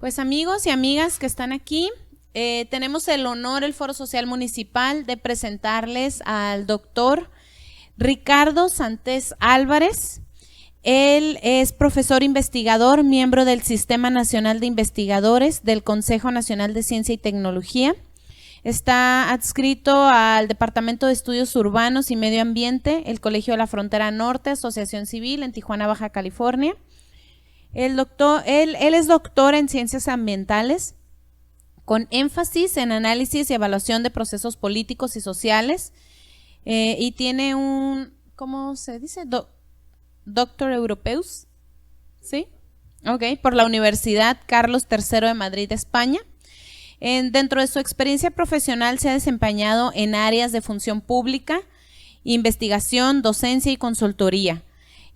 Pues amigos y amigas que están aquí, tenemos el honor, el Foro Social Municipal, de presentarles al doctor Ricardo Santés Álvarez. Él es profesor investigador, miembro del Sistema Nacional de Investigadores del Consejo Nacional de Ciencia y Tecnología. Está adscrito al Departamento de Estudios Urbanos y Medio Ambiente, el Colegio de la Frontera Norte, Asociación Civil en Tijuana, Baja California. Él es doctor en Ciencias Ambientales, con énfasis en análisis y evaluación de procesos políticos y sociales, y tiene un, ¿cómo se dice? Doctor Europeus, ¿sí? Ok, por la Universidad Carlos III de Madrid, España. Dentro de su experiencia profesional se ha desempeñado en áreas de función pública, investigación, docencia y consultoría,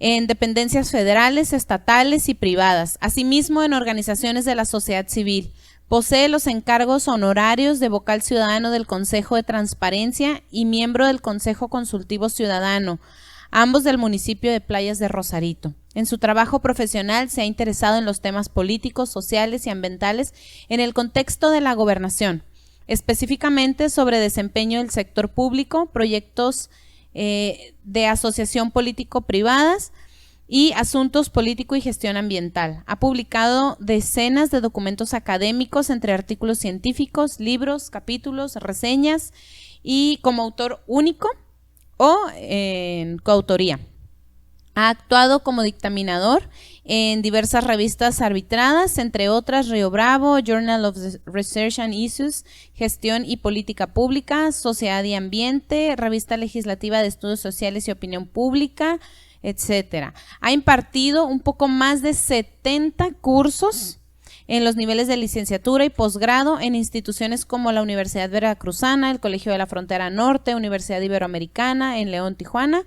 en dependencias federales, estatales y privadas, asimismo en organizaciones de la sociedad civil. Posee los encargos honorarios de vocal ciudadano del Consejo de Transparencia y miembro del Consejo Consultivo Ciudadano, ambos del municipio de Playas de Rosarito. En su trabajo profesional se ha interesado en los temas políticos, sociales y ambientales en el contexto de la gobernación, específicamente sobre desempeño del sector público, proyectos de asociación político-privadas y asuntos político y gestión ambiental. Ha publicado decenas de documentos académicos entre artículos científicos, libros, capítulos, reseñas y como autor único o en coautoría. Ha actuado como dictaminador en diversas revistas arbitradas, entre otras Río Bravo, Journal of Research and Issues, Gestión y Política Pública, Sociedad y Ambiente, Revista Legislativa de Estudios Sociales y Opinión Pública, etcétera. Ha impartido un poco más de 70 cursos en los niveles de licenciatura y posgrado en instituciones como la Universidad Veracruzana, el Colegio de la Frontera Norte, Universidad Iberoamericana en León, Tijuana,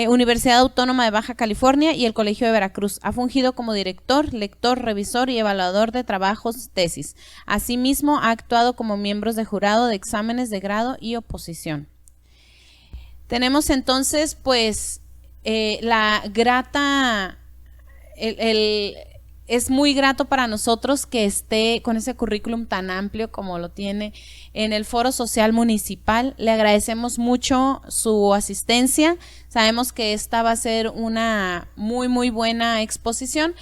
Universidad Autónoma de Baja California y el Colegio de Veracruz. Ha fungido como director, lector, revisor y evaluador de trabajos, tesis. Asimismo, ha actuado como miembro de jurado de exámenes de grado y oposición. Tenemos entonces, pues, la grata, es muy grato para nosotros que esté con ese currículum tan amplio como lo tiene en el Foro Social Municipal. Le agradecemos mucho su asistencia. Sabemos que esta va a ser una muy buena exposición.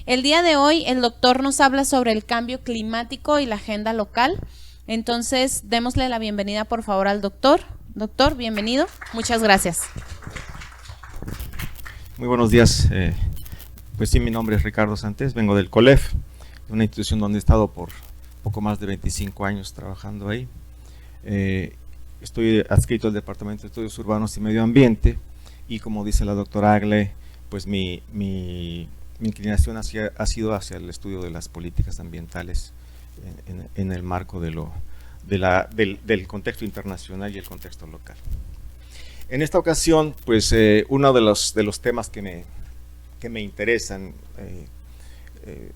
El día de hoy el doctor nos habla sobre el cambio climático y la agenda local. Entonces, démosle la bienvenida por favor al doctor. Doctor, bienvenido. Muchas gracias. Muy buenos días. Pues sí, mi nombre es Ricardo Santés, vengo del COLEF, una institución donde he estado por poco más de 25 años trabajando ahí. Estoy adscrito al Departamento de Estudios Urbanos y Medio Ambiente y, como dice la doctora Agle, pues mi inclinación ha sido hacia el estudio de las políticas ambientales en el marco del contexto internacional y el contexto local. En esta ocasión, pues uno de los temas que me interesan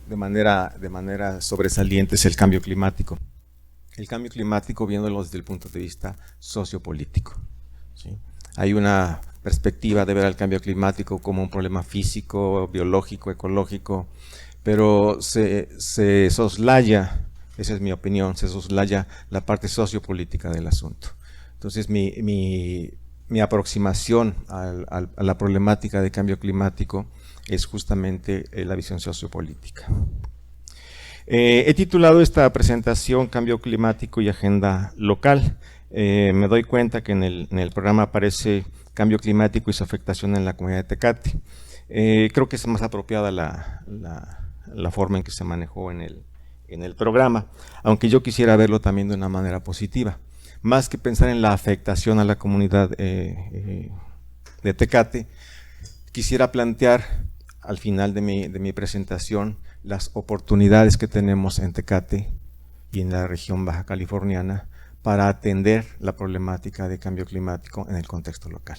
de manera sobresaliente es el cambio climático. El cambio climático viéndolo desde el punto de vista sociopolítico, ¿sí? Hay una perspectiva de ver al cambio climático como un problema físico, biológico, ecológico, pero se soslaya, esa es mi opinión, se soslaya la parte sociopolítica del asunto. Entonces mi aproximación a la problemática de cambio climático es justamente la visión sociopolítica. He titulado esta presentación Cambio Climático y Agenda Local. Me doy cuenta que en el programa aparece Cambio Climático y su afectación en la comunidad de Tecate. Creo que es más apropiada la forma en que se manejó en el programa, aunque yo quisiera verlo también de una manera positiva. Más que pensar en la afectación a la comunidad de Tecate, quisiera plantear al final de mi presentación las oportunidades que tenemos en Tecate y en la región baja californiana para atender la problemática de cambio climático en el contexto local,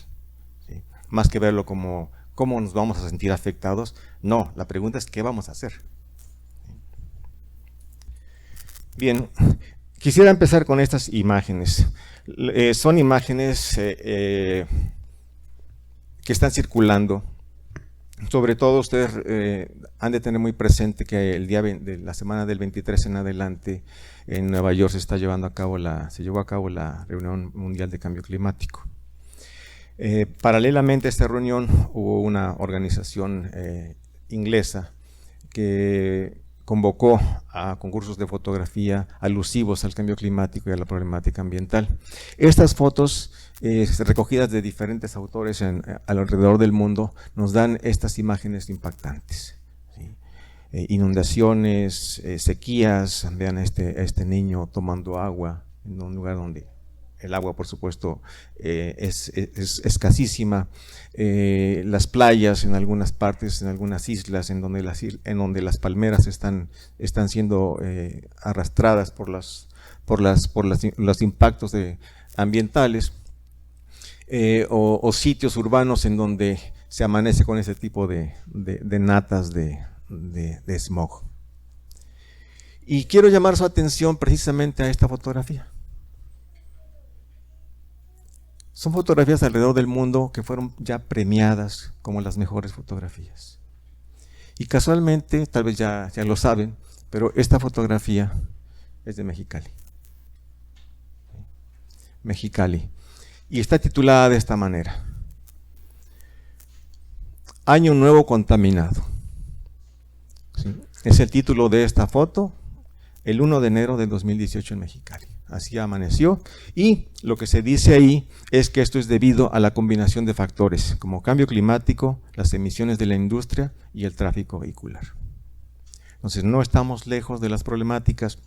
¿sí? Más que verlo como cómo nos vamos a sentir afectados, no, la pregunta es qué vamos a hacer. Bien, quisiera empezar con estas imágenes. Son imágenes que están circulando Sobre todo ustedes han de tener muy presente que el día de la semana del 23 en adelante en Nueva York se llevó a cabo la reunión mundial de cambio climático. Paralelamente a esta reunión hubo una organización inglesa que convocó a concursos de fotografía alusivos al cambio climático y a la problemática ambiental. Estas fotos recogidas de diferentes autores alrededor del mundo nos dan estas imágenes impactantes, ¿sí? Inundaciones, sequías, vean a este niño tomando agua en un lugar donde el agua, por supuesto, es escasísima. Las playas en algunas partes, en algunas islas, en donde las palmeras están siendo arrastradas por los impactos ambientales, o sitios urbanos en donde se amanece con ese tipo de natas de smog. Y quiero llamar su atención precisamente a esta fotografía. Son fotografías alrededor del mundo que fueron ya premiadas como las mejores fotografías. Y casualmente, tal vez ya lo saben, pero esta fotografía es de Mexicali. Mexicali. Y está titulada de esta manera: Año Nuevo Contaminado. ¿Sí? Es el título de esta foto, el 1 de enero de 2018 en Mexicali. Así amaneció, y lo que se dice ahí es que esto es debido a la combinación de factores como cambio climático, las emisiones de la industria y el tráfico vehicular. Entonces no estamos lejos de las problemáticas,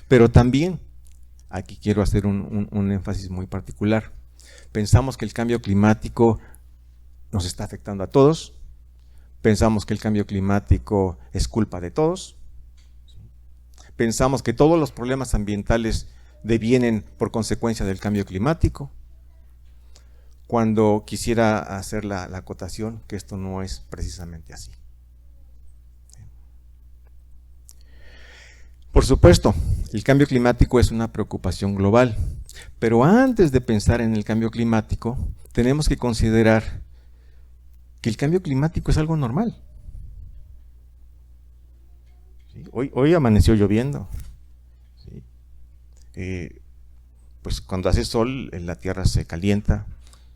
pero también aquí quiero hacer un énfasis muy particular. Pensamos que el cambio climático nos está afectando a todos, pensamos que el cambio climático es culpa de todos, pensamos que todos los problemas ambientales devienen por consecuencia del cambio climático, cuando quisiera hacer la acotación que esto no es precisamente así. Por supuesto, el cambio climático es una preocupación global, pero antes de pensar en el cambio climático, tenemos que considerar que el cambio climático es algo normal. Hoy amaneció lloviendo. ¿Sí? Pues cuando hace sol, la tierra se calienta,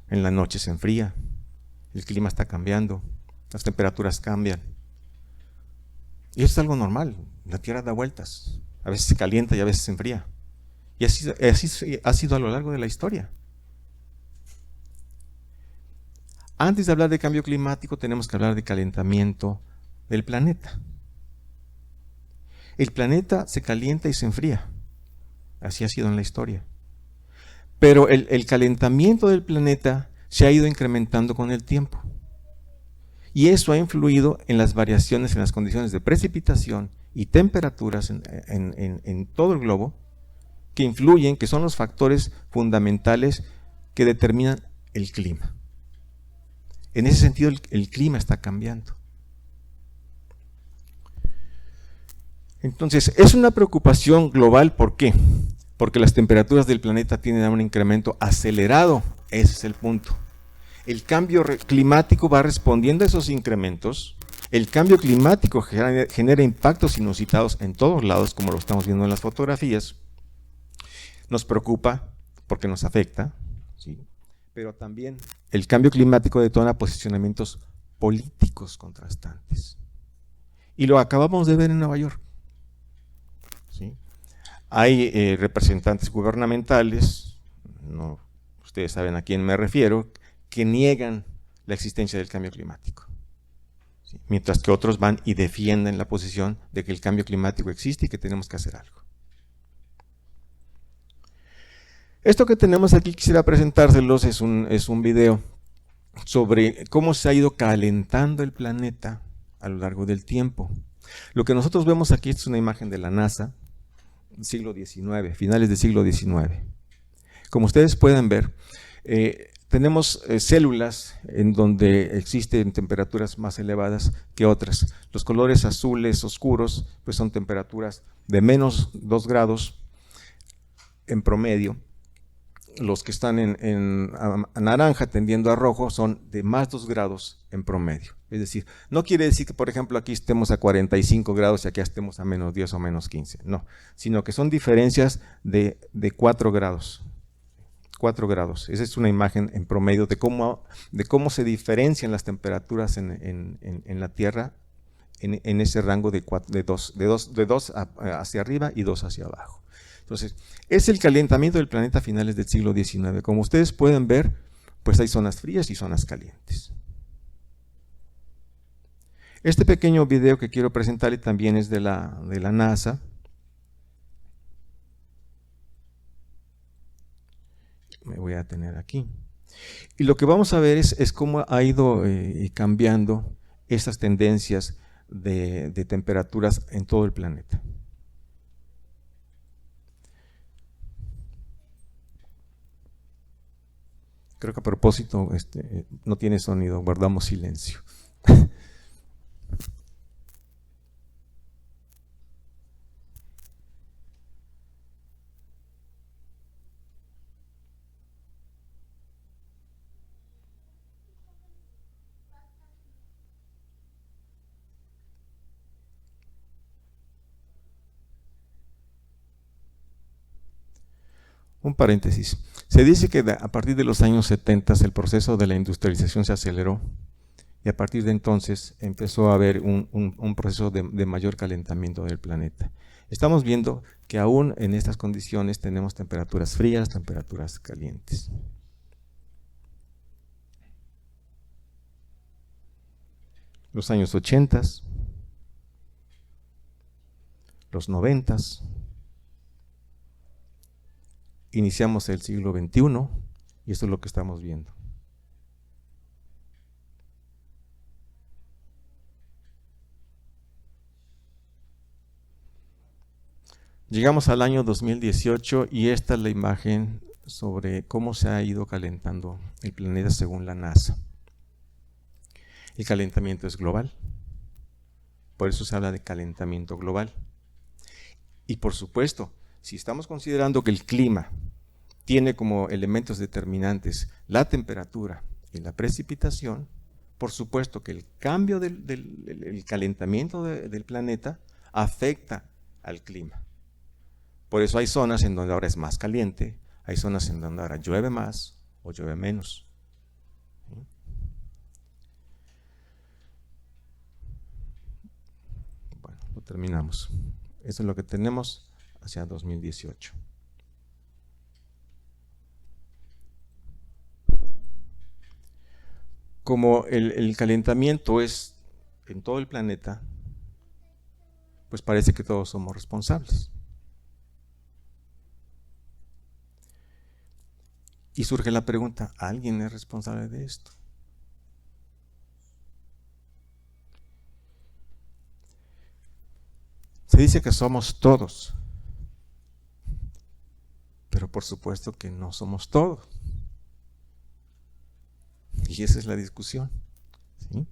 en la noche se enfría, el clima está cambiando, las temperaturas cambian. Y eso es algo normal, la tierra da vueltas, a veces se calienta y a veces se enfría. Y así ha sido a lo largo de la historia. Antes de hablar de cambio climático, tenemos que hablar de calentamiento del planeta. El planeta se calienta y se enfría, así ha sido en la historia. Pero el calentamiento del planeta se ha ido incrementando con el tiempo. Y eso ha influido en las variaciones en las condiciones de precipitación y temperaturas en todo el globo, que influyen, que son los factores fundamentales que determinan el clima. En ese sentido, el clima está cambiando. Entonces, es una preocupación global, ¿por qué? Porque las temperaturas del planeta tienen un incremento acelerado, ese es el punto. El cambio climático va respondiendo a esos incrementos. El cambio climático genera impactos inusitados en todos lados, como lo estamos viendo en las fotografías. Nos preocupa porque nos afecta, ¿sí? Pero también el cambio climático detona posicionamientos políticos contrastantes. Y lo acabamos de ver en Nueva York. ¿Sí? Hay representantes gubernamentales, ustedes saben a quién me refiero, que niegan la existencia del cambio climático. ¿Sí? Mientras que otros van y defienden la posición de que el cambio climático existe y que tenemos que hacer algo. Esto que tenemos aquí quisiera presentárselos, es un video sobre cómo se ha ido calentando el planeta a lo largo del tiempo. Lo que nosotros vemos aquí es una imagen de la NASA, siglo XIX, finales del siglo XIX. Como ustedes pueden ver, tenemos células en donde existen temperaturas más elevadas que otras. Los colores azules oscuros pues son temperaturas de menos 2 grados en promedio. los que están a naranja tendiendo a rojo son de más 2 grados en promedio. Es decir, no quiere decir que, por ejemplo, aquí estemos a 45 grados y aquí estemos a menos 10 o menos 15, no, sino que son diferencias de 4 grados. 4 grados. Esa es una imagen en promedio de cómo se diferencian las temperaturas en la Tierra en ese rango de 2 hacia arriba y 2 hacia abajo. Entonces, es el calentamiento del planeta a finales del siglo XIX. Como ustedes pueden ver, pues hay zonas frías y zonas calientes. Este pequeño video que quiero presentarle también es de la NASA. Me voy a tener aquí. Y lo que vamos a ver es cómo ha ido cambiando estas tendencias de temperaturas en todo el planeta. Creo que a propósito no tiene sonido, guardamos silencio. Un paréntesis. Se dice que a partir de los años 70 el proceso de la industrialización se aceleró y a partir de entonces empezó a haber un proceso de mayor calentamiento del planeta. Estamos viendo que aún en estas condiciones tenemos temperaturas frías, temperaturas calientes. Los años 80, los 90, iniciamos el siglo XXI y esto es lo que estamos viendo. Llegamos al año 2018 y esta es la imagen sobre cómo se ha ido calentando el planeta según la NASA. El calentamiento es global, por eso se habla de calentamiento global. Y por supuesto, si estamos considerando que el clima tiene como elementos determinantes la temperatura y la precipitación, por supuesto que el cambio del calentamiento del planeta afecta al clima. Por eso hay zonas en donde ahora es más caliente, hay zonas en donde ahora llueve más o llueve menos. Bueno, lo terminamos. Eso es lo que tenemos hacia 2018. Como el calentamiento es en todo el planeta, pues parece que todos somos responsables. Y surge la pregunta, ¿alguien es responsable de esto? Se dice que somos todos, pero por supuesto que no somos todos. Y esa es la discusión, ¿sí?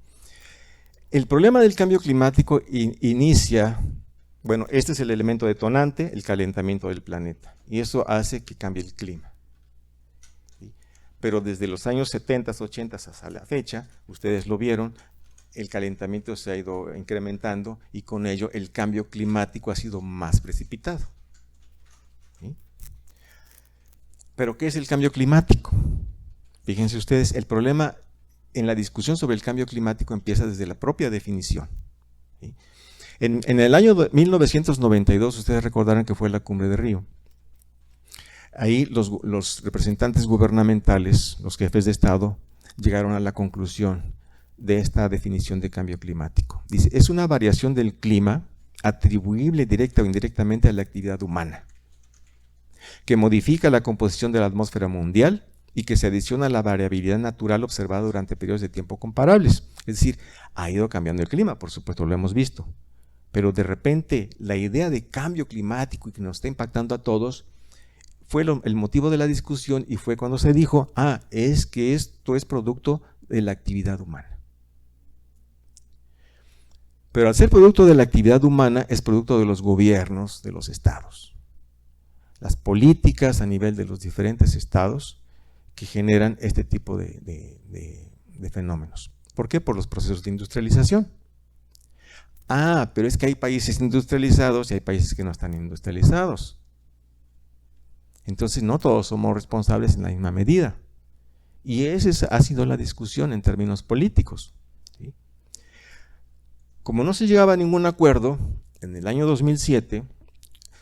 El problema del cambio climático inicia, bueno, este es el elemento detonante, el calentamiento del planeta, y eso hace que cambie el clima. Pero desde los años 70, 80 hasta la fecha, ustedes lo vieron, el calentamiento se ha ido incrementando y con ello el cambio climático ha sido más precipitado. ¿Sí? ¿Pero qué es el cambio climático? Fíjense ustedes, el problema en la discusión sobre el cambio climático empieza desde la propia definición. ¿Sí? En el año 1992, ustedes recordarán que fue la Cumbre de Río. Ahí los representantes gubernamentales, los jefes de Estado, llegaron a la conclusión de esta definición de cambio climático. Dice, es una variación del clima atribuible directa o indirectamente a la actividad humana, que modifica la composición de la atmósfera mundial y que se adiciona a la variabilidad natural observada durante periodos de tiempo comparables. Es decir, ha ido cambiando el clima, por supuesto, lo hemos visto, pero de repente la idea de cambio climático y que nos está impactando a todos fue el motivo de la discusión y fue cuando se dijo, es que esto es producto de la actividad humana. Pero al ser producto de la actividad humana es producto de los gobiernos de los estados. las políticas a nivel de los diferentes estados que generan este tipo de fenómenos. ¿Por qué? Por los procesos de industrialización. Ah, pero es que hay países industrializados y hay países que no están industrializados. Entonces no todos somos responsables en la misma medida. Y esa ha sido la discusión en términos políticos, ¿sí? Como no se llegaba a ningún acuerdo, en el año 2007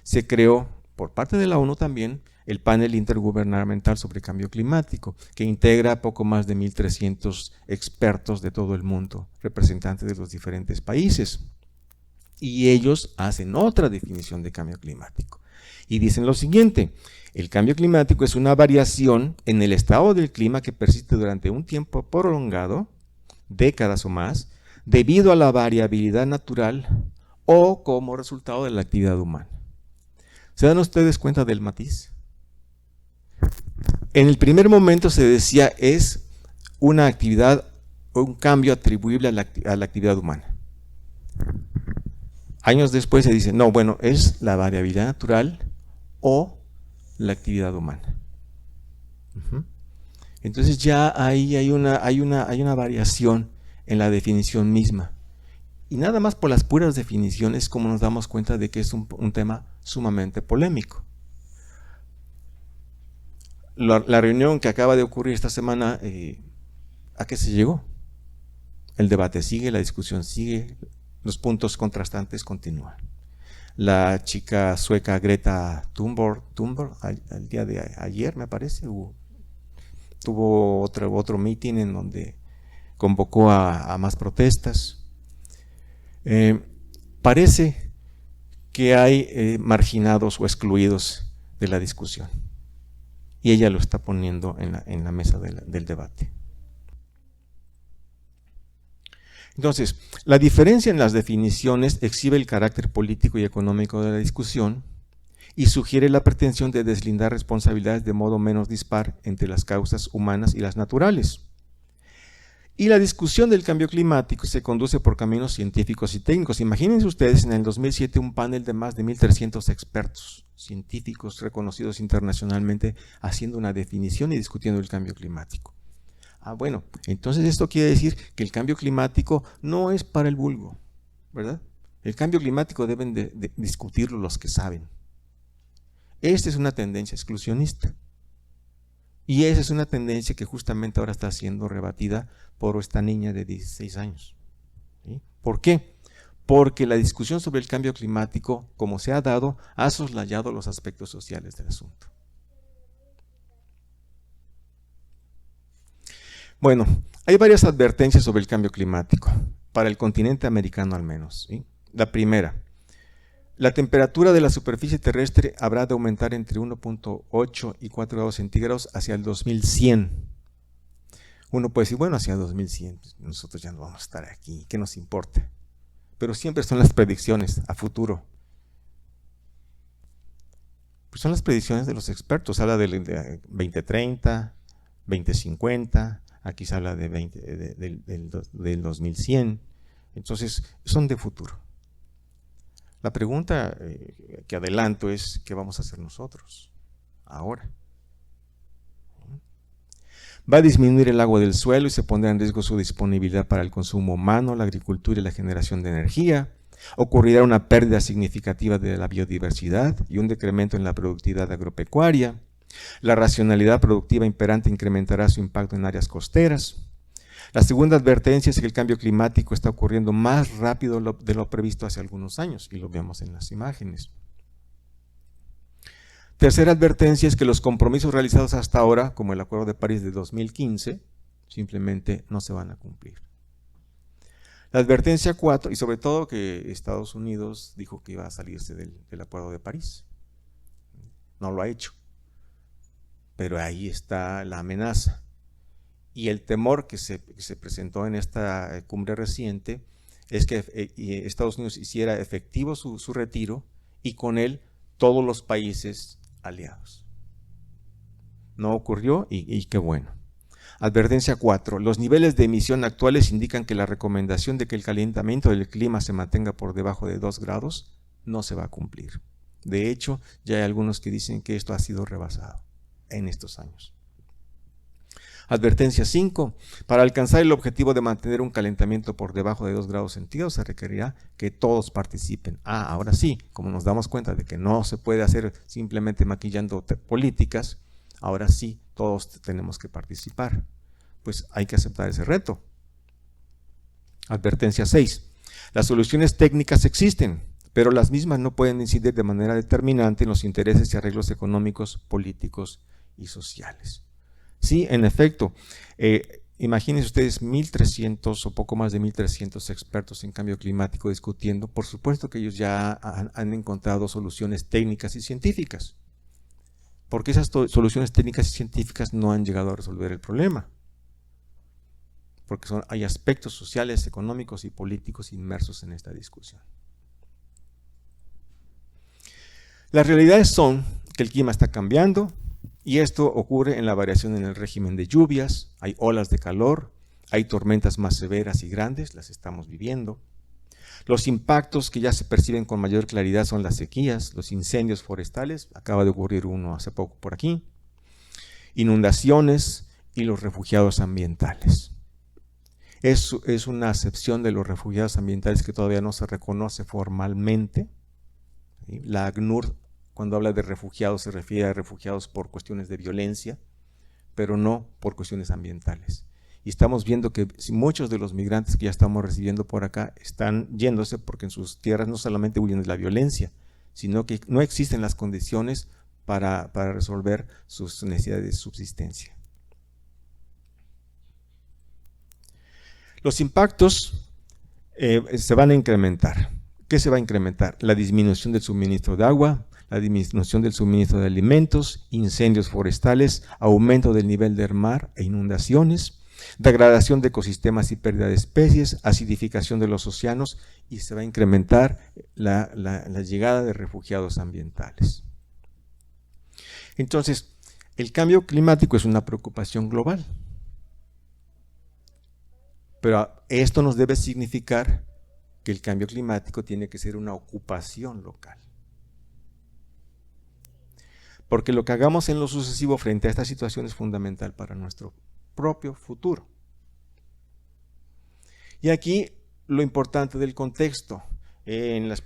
se creó por parte de la ONU también el panel intergubernamental sobre cambio climático, que integra poco más de 1.300 expertos de todo el mundo, representantes de los diferentes países. Y ellos hacen otra definición de cambio climático. Y dicen lo siguiente: el cambio climático es una variación en el estado del clima que persiste durante un tiempo prolongado, décadas o más, debido a la variabilidad natural o como resultado de la actividad humana. ¿Se dan ustedes cuenta del matiz? En el primer momento se decía es una actividad o un cambio atribuible a la actividad humana. Años después se dice, no, bueno, es la variabilidad natural o la actividad humana. Entonces ya ahí hay una variación en la definición misma. Y nada más por las puras definiciones como nos damos cuenta de que es un tema sumamente polémico. La reunión que acaba de ocurrir esta semana, ¿a qué se llegó? El debate sigue, la discusión sigue, los puntos contrastantes continúan. La chica sueca Greta Thunberg, el día de ayer me parece, tuvo otro meeting en donde convocó a más protestas. Parece que hay marginados o excluidos de la discusión y ella lo está poniendo en la mesa del debate. Entonces, la diferencia en las definiciones exhibe el carácter político y económico de la discusión y sugiere la pretensión de deslindar responsabilidades de modo menos dispar entre las causas humanas y las naturales. Y la discusión del cambio climático se conduce por caminos científicos y técnicos. Imagínense ustedes en el 2007 un panel de más de 1.300 expertos científicos reconocidos internacionalmente haciendo una definición y discutiendo el cambio climático. Ah, bueno, entonces esto quiere decir que el cambio climático no es para el vulgo, ¿verdad? El cambio climático deben de discutirlo los que saben. Esta es una tendencia exclusionista. Y esa es una tendencia que justamente ahora está siendo rebatida por esta niña de 16 años. ¿Sí? ¿Por qué? Porque la discusión sobre el cambio climático, como se ha dado, ha soslayado los aspectos sociales del asunto. Bueno, hay varias advertencias sobre el cambio climático, para el continente americano al menos. ¿Sí? La primera, la temperatura de la superficie terrestre habrá de aumentar entre 1.8 y 4 grados centígrados hacia el 2100. Uno puede decir, bueno, hacia 2100, nosotros ya no vamos a estar aquí, ¿qué nos importa? Pero siempre son las predicciones a futuro. Pues son las predicciones de los expertos, habla de 2030, 2050, aquí se habla del 2100, entonces son de futuro. La pregunta que adelanto es, ¿qué vamos a hacer nosotros ahora? Va a disminuir el agua del suelo y se pondrá en riesgo su disponibilidad para el consumo humano, la agricultura y la generación de energía. Ocurrirá una pérdida significativa de la biodiversidad y un decremento en la productividad agropecuaria. La racionalidad productiva imperante incrementará su impacto en áreas costeras. La segunda advertencia es que el cambio climático está ocurriendo más rápido de lo previsto hace algunos años, y lo vemos en las imágenes. Tercera advertencia es que los compromisos realizados hasta ahora, como el Acuerdo de París de 2015, simplemente no se van a cumplir. La advertencia 4, y sobre todo que Estados Unidos dijo que iba a salirse del Acuerdo de París. No lo ha hecho. Pero ahí está la amenaza. Y el temor que se presentó en esta cumbre reciente es que Estados Unidos hiciera efectivo su retiro y con él todos los países aliados. No ocurrió y qué bueno. Advertencia 4. Los niveles de emisión actuales indican que la recomendación de que el calentamiento del clima se mantenga por debajo de 2 grados no se va a cumplir. De hecho, ya hay algunos que dicen que esto ha sido rebasado en estos años. Advertencia 5. Para alcanzar el objetivo de mantener un calentamiento por debajo de 2 grados centígrados se requerirá que todos participen. Ahora sí, como nos damos cuenta de que no se puede hacer simplemente maquillando políticas, ahora sí todos tenemos que participar. Pues hay que aceptar ese reto. Advertencia 6. Las soluciones técnicas existen, pero las mismas no pueden incidir de manera determinante en los intereses y arreglos económicos, políticos y sociales. Sí, en efecto, imagínense ustedes 1.300 o poco más de 1.300 expertos en cambio climático discutiendo. Por supuesto que ellos ya han encontrado soluciones técnicas y científicas, porque esas soluciones técnicas y científicas no han llegado a resolver el problema, porque hay aspectos sociales, económicos y políticos inmersos en esta discusión. Las realidades son que el clima está cambiando, y esto ocurre en la variación en el régimen de lluvias, hay olas de calor, hay tormentas más severas y grandes, las estamos viviendo. Los impactos que ya se perciben con mayor claridad son las sequías, los incendios forestales, acaba de ocurrir uno hace poco por aquí, inundaciones y los refugiados ambientales. Es una acepción de los refugiados ambientales que todavía no se reconoce formalmente. La ACNUR, cuando habla de refugiados, se refiere a refugiados por cuestiones de violencia, pero no por cuestiones ambientales. Y estamos viendo que muchos de los migrantes que ya estamos recibiendo por acá están yéndose porque en sus tierras no solamente huyen de la violencia, sino que no existen las condiciones para resolver sus necesidades de subsistencia. Los impactos se van a incrementar. ¿Qué se va a incrementar? La disminución del suministro de agua, la disminución del suministro de alimentos, incendios forestales, aumento del nivel del mar e inundaciones, degradación de ecosistemas y pérdida de especies, acidificación de los océanos, y se va a incrementar la llegada de refugiados ambientales. Entonces, el cambio climático es una preocupación global, pero esto nos debe significar que el cambio climático tiene que ser una ocupación local. Porque lo que hagamos en lo sucesivo frente a esta situación es fundamental para nuestro propio futuro. Y aquí lo importante del contexto. En las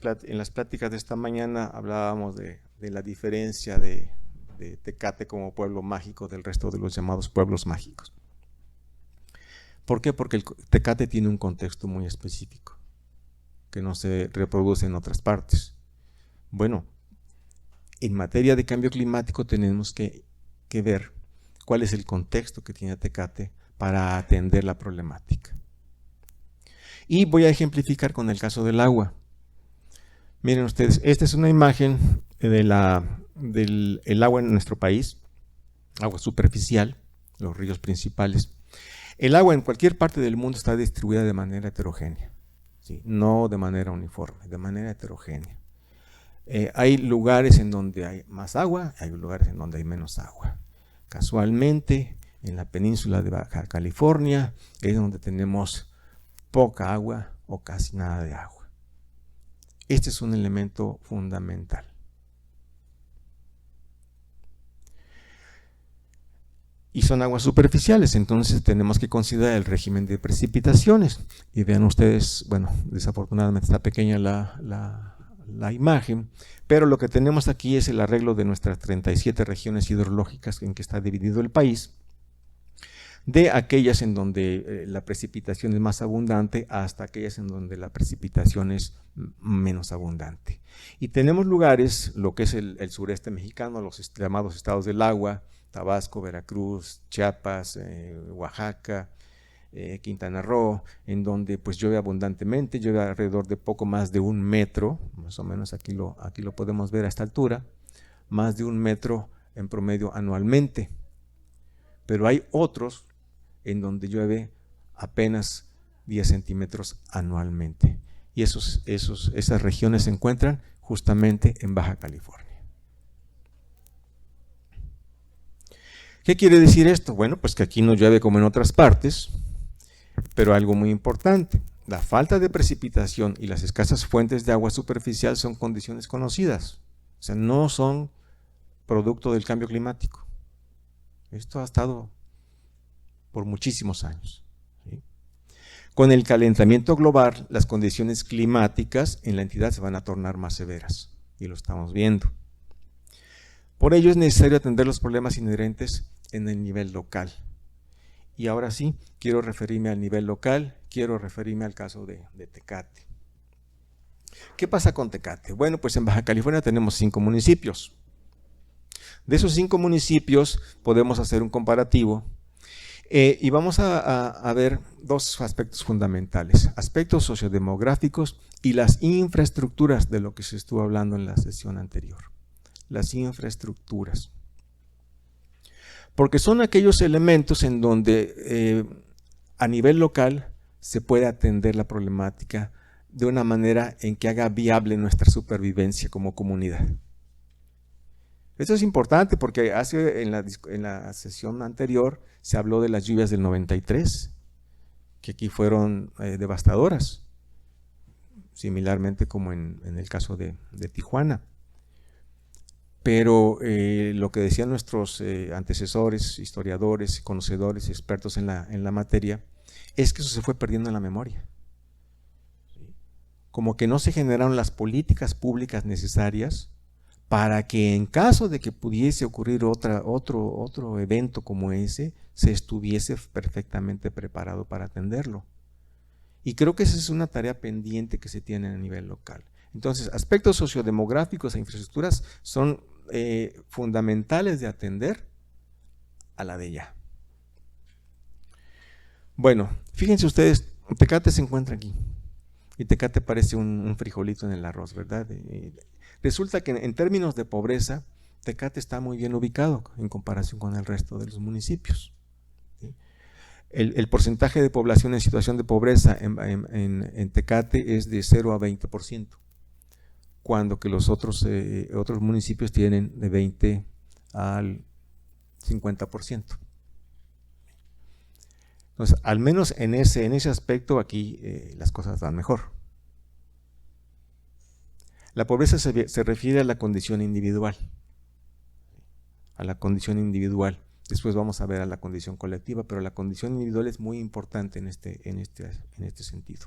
pláticas de esta mañana hablábamos de la diferencia de Tecate como pueblo mágico del resto de los llamados pueblos mágicos. ¿Por qué? Porque el Tecate tiene un contexto muy específico que no se reproduce en otras partes. Bueno, en materia de cambio climático tenemos que ver cuál es el contexto que tiene Tecate para atender la problemática. Y voy a ejemplificar con el caso del agua. Miren ustedes, esta es una imagen del agua en nuestro país, agua superficial, los ríos principales. El agua en cualquier parte del mundo está distribuida de manera heterogénea, ¿sí? No de manera uniforme, de manera heterogénea. Hay lugares en donde hay más agua, hay lugares en donde hay menos agua. Casualmente, en la península de Baja California es donde tenemos poca agua o casi nada de agua. Este es un elemento fundamental. Y son aguas superficiales, entonces tenemos que considerar el régimen de precipitaciones. Y vean ustedes, bueno, desafortunadamente está pequeña la imagen, pero lo que tenemos aquí es el arreglo de nuestras 37 regiones hidrológicas en que está dividido el país, de aquellas en donde la precipitación es más abundante hasta aquellas en donde la precipitación es menos abundante. Y tenemos lugares, lo que es el sureste mexicano, los llamados estados del agua, Tabasco, Veracruz, Chiapas, Oaxaca, Quintana Roo, en donde pues llueve abundantemente, llueve alrededor de poco más de 1 metro, más o menos aquí lo podemos ver a esta altura, más de 1 metro en promedio anualmente. Pero hay otros en donde llueve apenas 10 centímetros anualmente. Y esas regiones se encuentran justamente en Baja California. ¿Qué quiere decir esto? Bueno, pues que aquí no llueve como en otras partes, pero algo muy importante, la falta de precipitación y las escasas fuentes de agua superficial son condiciones conocidas, O sea, no son producto del cambio climático. Esto ha estado por muchísimos años. ¿Sí? Con el calentamiento global, las condiciones climáticas en la entidad se van a tornar más severas, y lo estamos viendo. Por ello es necesario atender los problemas inherentes en el nivel local. Y ahora sí, quiero referirme al nivel local, quiero referirme al caso de Tecate. ¿Qué pasa con Tecate? Bueno, pues en Baja California tenemos 5 municipios. De esos 5 municipios podemos hacer un comparativo y vamos a ver 2 aspectos fundamentales, aspectos sociodemográficos y las infraestructuras de lo que se estuvo hablando en la sesión anterior. Las infraestructuras. Porque son aquellos elementos en donde a nivel local se puede atender la problemática de una manera en que haga viable nuestra supervivencia como comunidad. Esto es importante porque en la sesión anterior se habló de las lluvias del 93, que aquí fueron devastadoras, similarmente como en el caso de Tijuana. Pero lo que decían nuestros antecesores, historiadores, conocedores, expertos en la materia, es que eso se fue perdiendo en la memoria. Como que no se generaron las políticas públicas necesarias para que en caso de que pudiese ocurrir otro evento como ese, se estuviese perfectamente preparado para atenderlo. Y creo que esa es una tarea pendiente que se tiene a nivel local. Entonces, aspectos sociodemográficos e infraestructuras son fundamentales de atender a la de ella. Bueno, fíjense ustedes, Tecate se encuentra aquí y Tecate parece un frijolito en el arroz, ¿verdad? Resulta que en términos de pobreza, Tecate está muy bien ubicado en comparación con el resto de los municipios. ¿Sí? El porcentaje de población en situación de pobreza en Tecate es de 0 a 20%. Cuando que los otros municipios tienen de 20 al 50%. Entonces, al menos en ese aspecto aquí las cosas van mejor. La pobreza se refiere a la condición individual. A la condición individual. Después vamos a ver a la condición colectiva, pero la condición individual es muy importante en este sentido.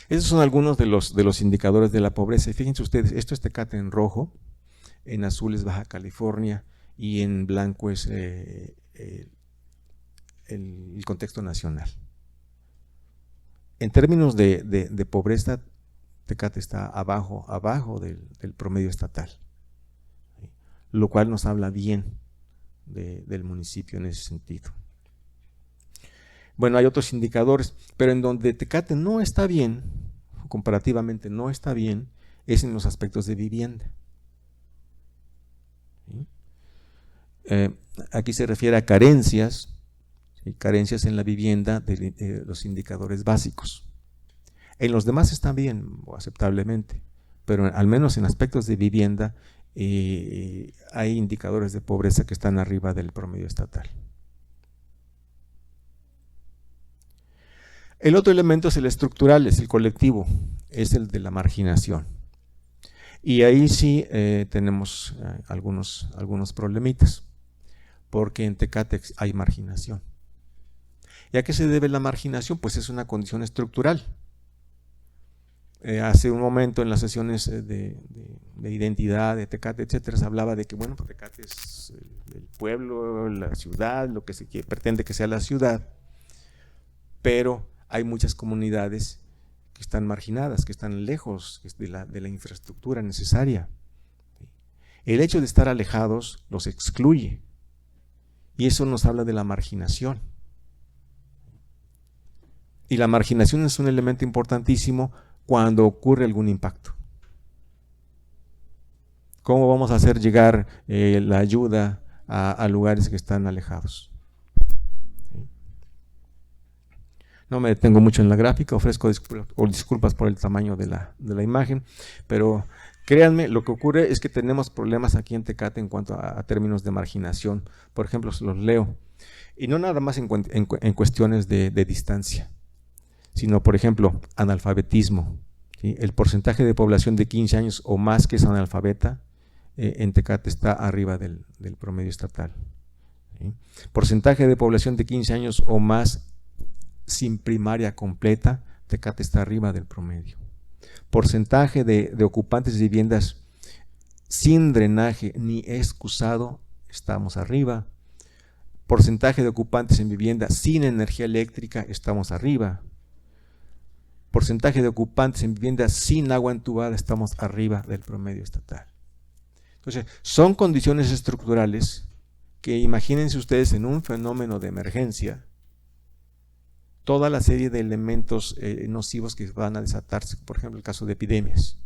Esos son algunos de los indicadores de la pobreza. Y fíjense ustedes, esto es Tecate en rojo, en azul es Baja California y en blanco es el contexto nacional. En términos de pobreza, Tecate está abajo del promedio estatal, ¿sí? Lo cual nos habla bien del municipio en ese sentido. Bueno, hay otros indicadores, pero en donde Tecate no está bien, comparativamente no está bien, es en los aspectos de vivienda. ¿Sí? Aquí se refiere a carencias, ¿sí? Carencias en la vivienda de los indicadores básicos. En los demás están bien o aceptablemente, pero al menos en aspectos de vivienda hay indicadores de pobreza que están arriba del promedio estatal. El otro elemento es el estructural, es el colectivo, es el de la marginación. Y ahí sí tenemos algunos problemitas, porque en Tecate hay marginación. ¿Y a qué se debe la marginación? Pues es una condición estructural. Hace un momento en las sesiones de identidad de Tecate, etcétera, se hablaba de que, bueno, pues Tecate es el pueblo, la ciudad, lo que se pretende que sea la ciudad, pero hay muchas comunidades que están marginadas, que están lejos de la infraestructura necesaria. El hecho de estar alejados los excluye, y eso nos habla de la marginación. Y la marginación es un elemento importantísimo cuando ocurre algún impacto. ¿Cómo vamos a hacer llegar la ayuda a lugares que están alejados? ¿Sí? No me detengo mucho en la gráfica, ofrezco disculpas por el tamaño de la imagen, pero créanme, lo que ocurre es que tenemos problemas aquí en Tecate en cuanto a términos de marginación. Por ejemplo, los leo, y no nada más en cuestiones de distancia, sino, por ejemplo, analfabetismo, ¿sí? El porcentaje de población de 15 años o más que es analfabeta en Tecate está arriba del promedio estatal. ¿Sí? Porcentaje de población de 15 años o más sin primaria completa, Tecate está arriba del promedio. Porcentaje de ocupantes de viviendas sin drenaje ni excusado, estamos arriba. Porcentaje de ocupantes en vivienda sin energía eléctrica, estamos arriba. Porcentaje de ocupantes en vivienda sin agua entubada, estamos arriba del promedio estatal. Entonces, son condiciones estructurales que imagínense ustedes en un fenómeno de emergencia, toda la serie de elementos nocivos que van a desatarse, por ejemplo, el caso de epidemias.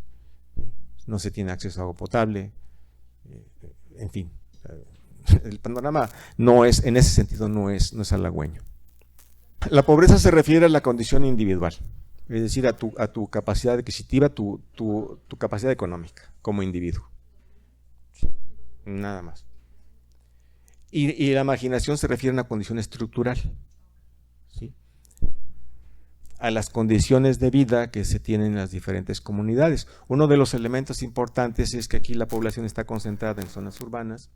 No se tiene acceso a agua potable, en fin. El panorama no es, en ese sentido, no es halagüeño. La pobreza se refiere a la condición individual, es decir, a tu capacidad adquisitiva, tu capacidad económica como individuo. Nada más. Y la marginación se refiere a una condición estructural, ¿sí? A las condiciones de vida que se tienen en las diferentes comunidades. Uno de los elementos importantes es que aquí la población está concentrada en zonas urbanas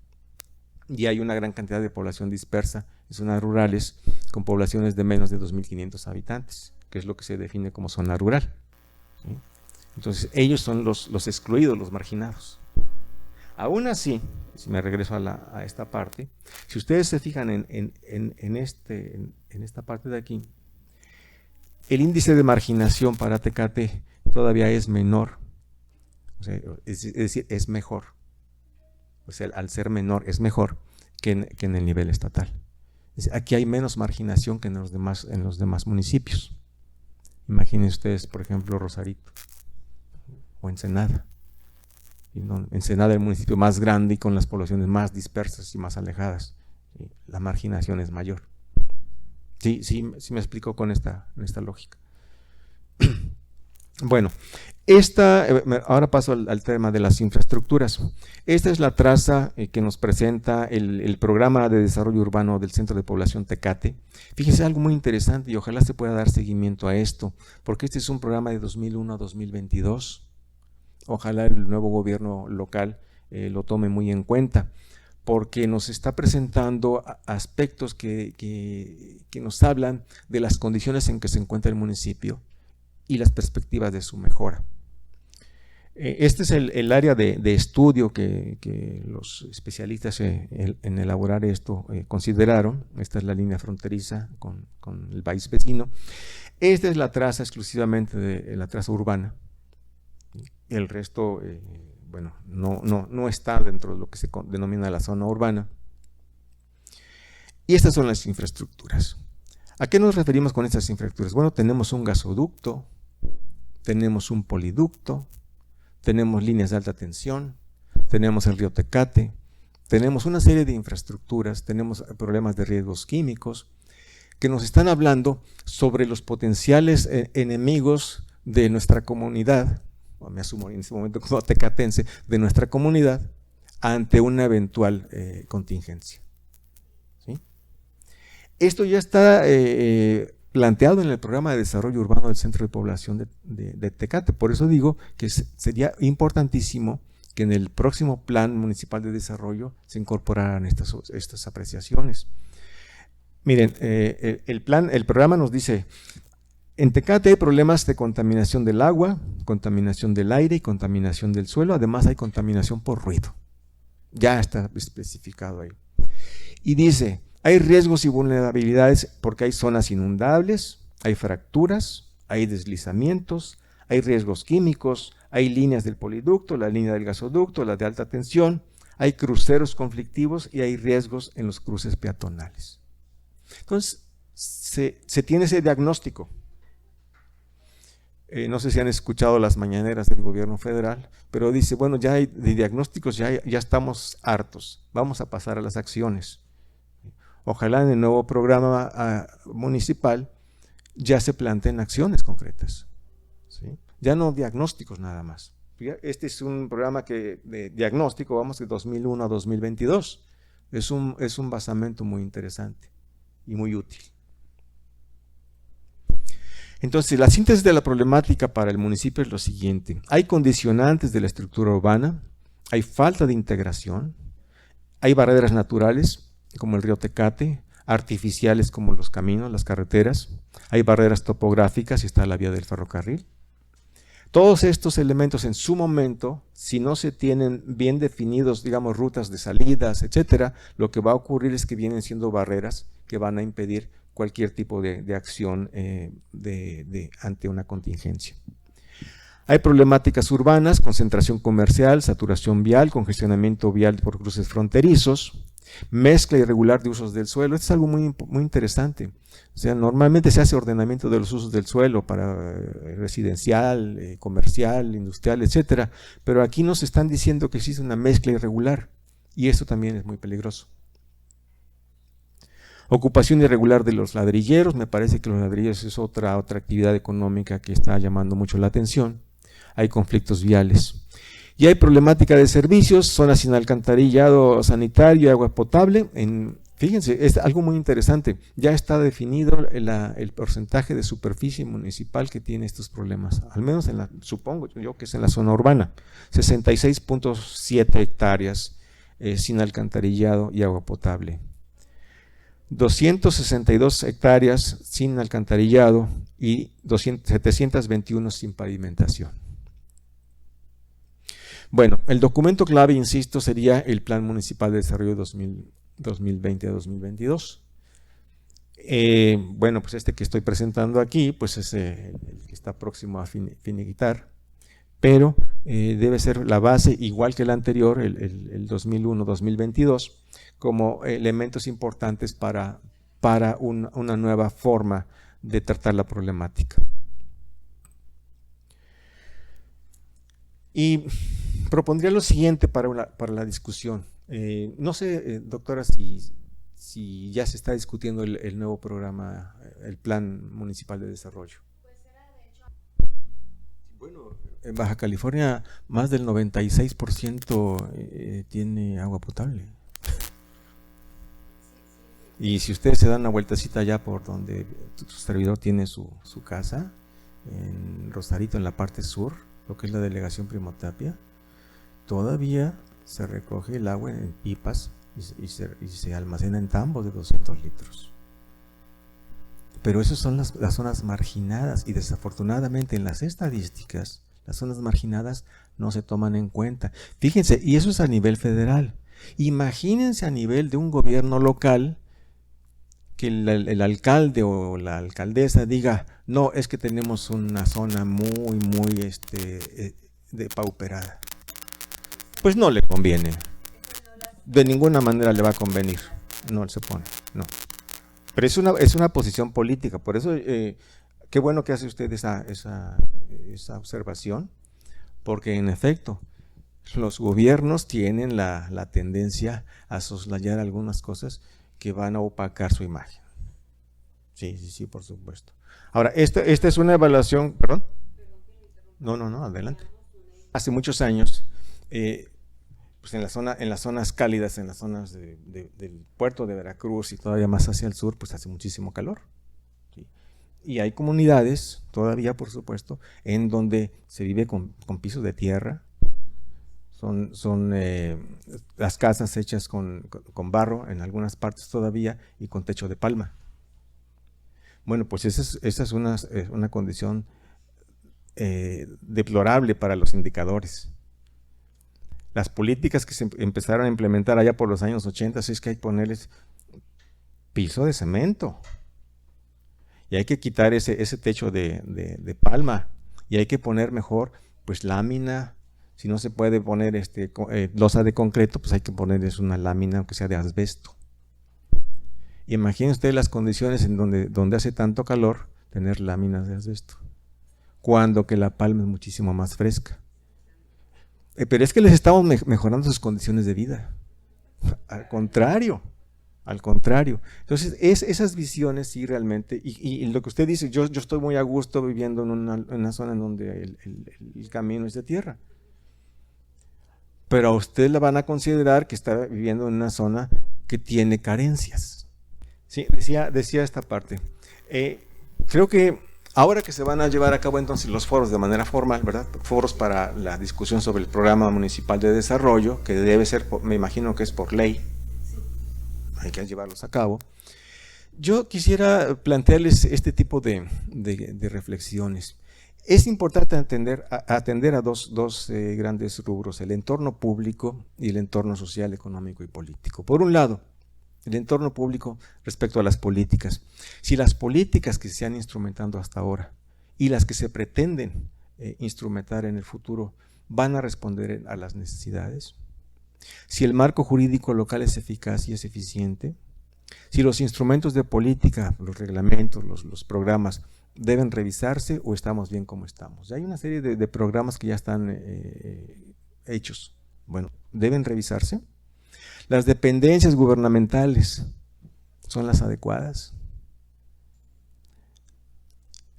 y hay una gran cantidad de población dispersa en zonas rurales con poblaciones de menos de 2.500 habitantes, que es lo que se define como zona rural, ¿sí? Entonces ellos son los excluidos, los marginados. Aún así, si me regreso a esta parte, si ustedes se fijan en esta parte de aquí, el índice de marginación para Tecate todavía es menor, o sea, es decir, es mejor. O sea, al ser menor es mejor que en el nivel estatal. Es decir, aquí hay menos marginación que en los demás municipios. Imaginen ustedes, por ejemplo, Rosarito o Ensenada. Ensenada es el municipio más grande y con las poblaciones más dispersas y más alejadas. La marginación es mayor. Sí me explico con esta lógica. Bueno, ahora paso al tema de las infraestructuras. Esta es la traza que nos presenta el programa de desarrollo urbano del Centro de Población Tecate. Fíjense, algo muy interesante y ojalá se pueda dar seguimiento a esto, porque este es un programa de 2001 a 2022. Ojalá el nuevo gobierno local lo tome muy en cuenta, porque nos está presentando aspectos que nos hablan de las condiciones en que se encuentra el municipio y las perspectivas de su mejora. Este es el área de estudio que los especialistas en elaborar esto consideraron. Esta es la línea fronteriza con el país vecino. Esta es la traza exclusivamente de la traza urbana. El resto, bueno, no está dentro de lo que se denomina la zona urbana. Y estas son las infraestructuras. ¿A qué nos referimos con estas infraestructuras? Bueno, tenemos un gasoducto, tenemos un poliducto, tenemos líneas de alta tensión, tenemos el río Tecate, tenemos una serie de infraestructuras, tenemos problemas de riesgos químicos que nos están hablando sobre los potenciales enemigos de nuestra comunidad, me asumo en este momento como tecatense, de nuestra comunidad ante una eventual contingencia. ¿Sí? Esto ya está planteado en el programa de desarrollo urbano del Centro de Población de Tecate. Por eso digo que sería importantísimo que en el próximo Plan Municipal de Desarrollo se incorporaran estas apreciaciones. Miren, el programa nos dice: en Tecate hay problemas de contaminación del agua, contaminación del aire y contaminación del suelo. Además hay contaminación por ruido. Ya está especificado ahí. Y dice: hay riesgos y vulnerabilidades porque hay zonas inundables, hay fracturas, hay deslizamientos, hay riesgos químicos, hay líneas del poliducto, la línea del gasoducto, la de alta tensión, hay cruceros conflictivos y hay riesgos en los cruces peatonales. Entonces, se tiene ese diagnóstico. No sé si han escuchado las mañaneras del gobierno federal, pero dice, bueno, ya hay de diagnósticos, ya estamos hartos, vamos a pasar a las acciones. Ojalá en el nuevo programa municipal ya se planteen acciones concretas, ¿sí? Ya no diagnósticos nada más. Este es un programa de diagnóstico, vamos de 2001 a 2022. Es un basamento muy interesante y muy útil. Entonces, la síntesis de la problemática para el municipio es lo siguiente. Hay condicionantes de la estructura urbana, hay falta de integración, hay barreras naturales, como el río Tecate, artificiales como los caminos, las carreteras, hay barreras topográficas y está la vía del ferrocarril. Todos estos elementos en su momento, si no se tienen bien definidos, digamos, rutas de salidas, etcétera, lo que va a ocurrir es que vienen siendo barreras que van a impedir cualquier tipo de acción ante una contingencia. Hay problemáticas urbanas, concentración comercial, saturación vial, congestionamiento vial por cruces fronterizos, mezcla irregular de usos del suelo. Esto es algo muy interesante. O sea, normalmente se hace ordenamiento de los usos del suelo para residencial, comercial, industrial, etcétera, pero aquí nos están diciendo que existe una mezcla irregular y esto también es muy peligroso. Ocupación irregular de los ladrilleros, me parece que los ladrilleros es otra actividad económica que está llamando mucho la atención. Hay conflictos viales. Y hay problemática de servicios, zonas sin alcantarillado sanitario y agua potable. Fíjense, es algo muy interesante. Ya está definido el porcentaje de superficie municipal que tiene estos problemas. Al menos, supongo yo que es en la zona urbana. 66.7 hectáreas sin alcantarillado y agua potable. 262 hectáreas sin alcantarillado y 721 sin pavimentación. Bueno, el documento clave, insisto, sería el Plan Municipal de Desarrollo 2020 a 2022. Bueno, pues este que estoy presentando aquí, pues es el que está próximo a finiquitar, pero debe ser la base, igual que el anterior, el 2001-2022, como elementos importantes para una nueva forma de tratar la problemática. Y propondría lo siguiente para la discusión. No sé, doctora, si ya se está discutiendo el nuevo programa, el Plan Municipal de Desarrollo. Pues era de hecho. Bueno, en Baja California más del 96% tiene agua potable. Y si ustedes se dan una vueltecita allá por donde su servidor tiene su casa, en Rosarito, en la parte sur, lo que es la delegación Primo Tapia, todavía se recoge el agua en pipas y se almacena en tambos de 200 litros. Pero esas son las zonas marginadas y desafortunadamente en las estadísticas las zonas marginadas no se toman en cuenta. Fíjense, y eso es a nivel federal. Imagínense a nivel de un gobierno local que el alcalde o la alcaldesa diga, no, es que tenemos una zona muy depauperada. Pues no le conviene. De ninguna manera le va a convenir. No se pone, no. Pero es una posición política, por eso qué bueno que hace usted esa observación, porque en efecto los gobiernos tienen la tendencia a soslayar algunas cosas que van a opacar su imagen. Sí, por supuesto. Ahora, esta es una evaluación, ¿perdón? No, adelante. Hace muchos años, pues en las zonas cálidas, en las zonas del puerto de Veracruz y todavía más hacia el sur, pues hace muchísimo calor. ¿Sí? Y hay comunidades, todavía por supuesto, en donde se vive con pisos de tierra. Son las casas hechas con barro en algunas partes todavía y con techo de palma. Bueno, pues esa es una condición deplorable para los indicadores. Las políticas que se empezaron a implementar allá por los años 80 es que hay que ponerles piso de cemento y hay que quitar ese techo de palma y hay que poner mejor pues lámina. Si no se puede poner losa de concreto, pues hay que ponerles una lámina aunque sea de asbesto. Imaginen ustedes las condiciones en donde hace tanto calor tener láminas de asbesto, cuando que la palma es muchísimo más fresca. Pero es que les estamos mejorando sus condiciones de vida. Al contrario. Entonces, esas visiones sí realmente, y lo que usted dice, yo estoy muy a gusto viviendo en una zona en donde el camino es de tierra. Pero a usted la van a considerar que está viviendo en una zona que tiene carencias. Sí, decía esta parte. Creo que Ahora que se van a llevar a cabo entonces los foros de manera formal, ¿verdad? Foros para la discusión sobre el programa municipal de desarrollo, que debe ser, me imagino que es por ley, hay que llevarlos a cabo. Yo quisiera plantearles este tipo de reflexiones. Es importante atender a dos grandes rubros, el entorno público y el entorno social, económico y político. Por un lado, el entorno público respecto a las políticas. Si las políticas que se han instrumentado hasta ahora y las que se pretenden instrumentar en el futuro van a responder a las necesidades, si el marco jurídico local es eficaz y es eficiente, si los instrumentos de política, los reglamentos, los programas deben revisarse o estamos bien como estamos. Ya hay una serie de programas que ya están hechos. Bueno, ¿deben revisarse? ¿Las dependencias gubernamentales son las adecuadas?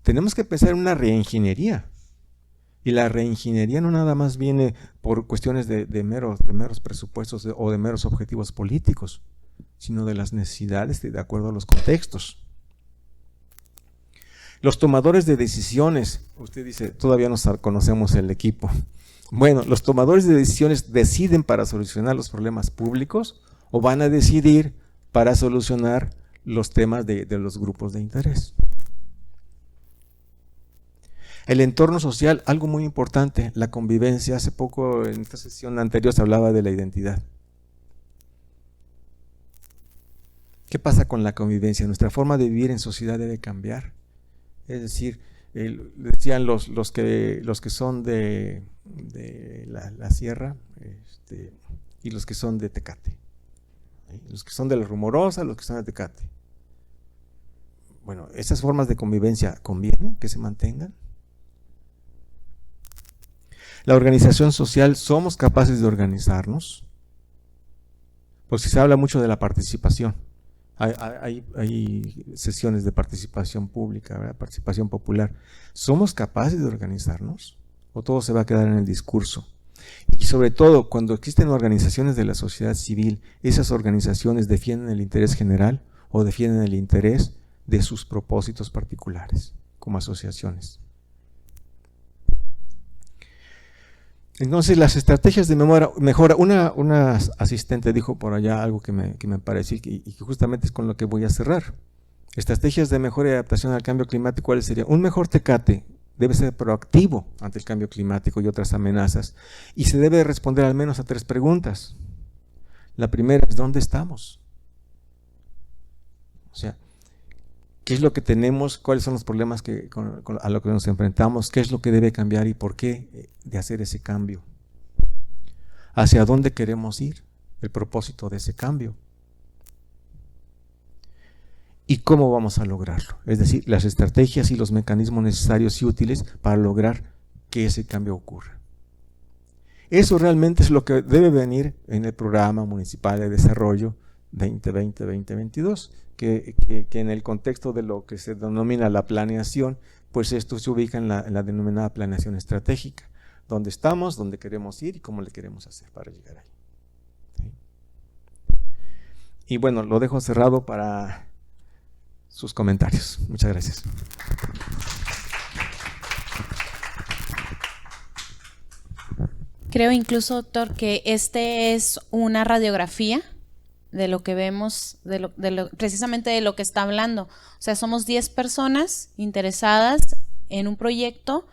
Tenemos que pensar en una reingeniería. Y la reingeniería no nada más viene por cuestiones de meros presupuestos o de meros objetivos políticos, sino de las necesidades de acuerdo a los contextos. Los tomadores de decisiones, usted dice, todavía no conocemos el equipo. Bueno, los tomadores de decisiones deciden para solucionar los problemas públicos o van a decidir para solucionar los temas de los grupos de interés. El entorno social, algo muy importante, la convivencia. Hace poco, en esta sesión anterior, se hablaba de la identidad. ¿Qué pasa con la convivencia? Nuestra forma de vivir en sociedad debe cambiar. Es decir, decían los que son de la sierra y los que son de Tecate. Los que son de la Rumorosa, los que son de Tecate. Bueno, ¿esas formas de convivencia conviene que se mantengan? La organización social, ¿somos capaces de organizarnos? Pues se habla mucho de la participación. Hay sesiones de participación pública, ¿verdad? Participación popular. ¿Somos capaces de organizarnos? ¿O todo se va a quedar en el discurso? Y sobre todo, cuando existen organizaciones de la sociedad civil, ¿esas organizaciones defienden el interés general o defienden el interés de sus propósitos particulares, como asociaciones? Entonces, las estrategias de mejora, una asistente dijo por allá algo que me pareció y que justamente es con lo que voy a cerrar. Estrategias de mejora y adaptación al cambio climático, ¿cuáles serían? Un mejor Tecate debe ser proactivo ante el cambio climático y otras amenazas y se debe responder al menos a 3 preguntas. La primera es, ¿dónde estamos? O sea, ¿qué es lo que tenemos? ¿Cuáles son los problemas a los que nos enfrentamos? ¿Qué es lo que debe cambiar y por qué de hacer ese cambio? ¿Hacia dónde queremos ir? El propósito de ese cambio. ¿Y cómo vamos a lograrlo? Es decir, las estrategias y los mecanismos necesarios y útiles para lograr que ese cambio ocurra. Eso realmente es lo que debe venir en el Programa Municipal de Desarrollo 2020-2022, que en el contexto de lo que se denomina la planeación, pues esto se ubica en la denominada planeación estratégica, dónde estamos, dónde queremos ir y cómo le queremos hacer para llegar ahí. ¿Sí? Y bueno, lo dejo cerrado para sus comentarios. Muchas gracias. Creo incluso, doctor, que este es una radiografía de lo que vemos, precisamente de lo que está hablando. O sea, somos 10 personas interesadas en un proyecto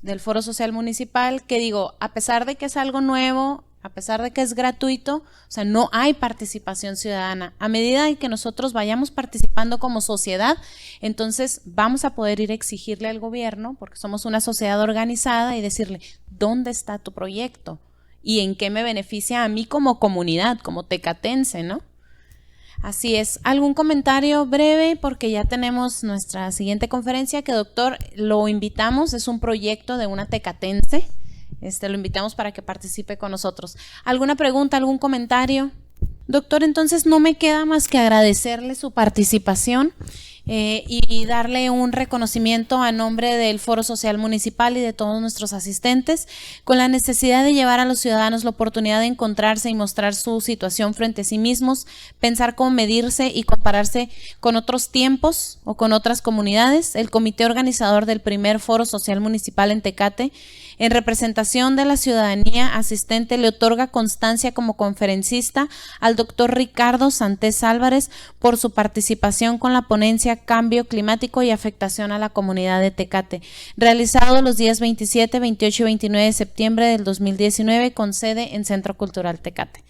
del Foro Social Municipal que, digo, a pesar de que es algo nuevo, a pesar de que es gratuito, o sea, no hay participación ciudadana. A medida en que nosotros vayamos participando como sociedad, entonces vamos a poder ir a exigirle al gobierno, porque somos una sociedad organizada, y decirle, ¿dónde está tu proyecto? ¿Y en qué me beneficia a mí como comunidad, como tecatense, ¿no? Así es. ¿Algún comentario breve? Porque ya tenemos nuestra siguiente conferencia, que, doctor, lo invitamos, es un proyecto de una tecatense. Lo invitamos para que participe con nosotros. ¿Alguna pregunta, algún comentario? Doctor, entonces no me queda más que agradecerle su participación y darle un reconocimiento a nombre del Foro Social Municipal y de todos nuestros asistentes, con la necesidad de llevar a los ciudadanos la oportunidad de encontrarse y mostrar su situación frente a sí mismos, pensar cómo medirse y compararse con otros tiempos o con otras comunidades. El comité organizador del primer Foro Social Municipal en Tecate, en representación de la ciudadanía asistente, le otorga constancia como conferencista al doctor Ricardo Santés Álvarez por su participación con la ponencia Cambio Climático y Afectación a la Comunidad de Tecate, realizado los días 27, 28 y 29 de septiembre del 2019 con sede en Centro Cultural Tecate.